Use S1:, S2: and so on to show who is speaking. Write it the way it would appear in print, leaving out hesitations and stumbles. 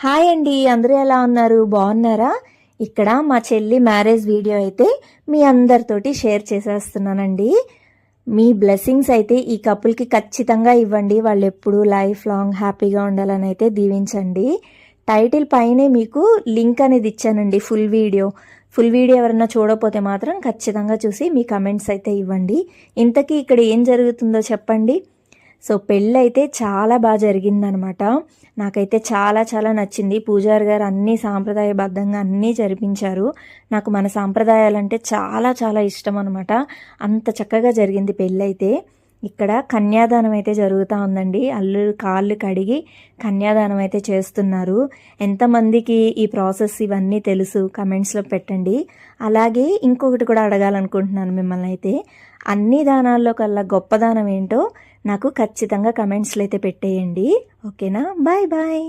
S1: Hi అండి, అందరూ ఎలా ఉన్నారు? బాగున్నారా? ఇక్కడ మా చెల్లి మ్యారేజ్ వీడియో అయితే మీ అందరితోటి షేర్ చేసేస్తున్నానండి. మీ బ్లెస్సింగ్స్ అయితే ఈ కపుల్కి ఖచ్చితంగా ఇవ్వండి. వాళ్ళు ఎప్పుడు లైఫ్ లాంగ్ హ్యాపీగా ఉండాలని అయితే దీవించండి. టైటిల్ పైనే మీకు లింక్ అనేది ఇచ్చానండి. ఫుల్ వీడియో ఎవరైనా చూడకపోతే మాత్రం ఖచ్చితంగా చూసి మీ కమెంట్స్ అయితే ఇవ్వండి. ఇంతకీ ఇక్కడ ఏం జరుగుతుందో చెప్పండి. సో పెళ్ళి అయితే చాలా బాగా జరిగిందనమాట. నాకైతే చాలా చాలా నచ్చింది. పూజారి గారు అన్నీ సాంప్రదాయబద్ధంగా అన్నీ జరిపించారు. నాకు మన సాంప్రదాయాలంటే చాలా చాలా ఇష్టం అనమాట. అంత చక్కగా జరిగింది పెళ్ళి అయితే. ఇక్కడ కన్యాదానం అయితే జరుగుతూ ఉందండి. అల్లుడు కాళ్ళు కడిగి కన్యాదానం అయితే చేస్తున్నారు. ఎంతమందికి ఈ ప్రాసెస్ ఇవన్నీ తెలుసు కమెంట్స్లో పెట్టండి. అలాగే ఇంకొకటి కూడా అడగాలనుకుంటున్నాను మిమ్మల్ని అయితే. అన్ని దానాల్లో కల్లా గొప్ప దానం ఏంటో నాకు ఖచ్చితంగా కమెంట్స్లో అయితే పెట్టేయండి. ఓకేనా? Bye bye.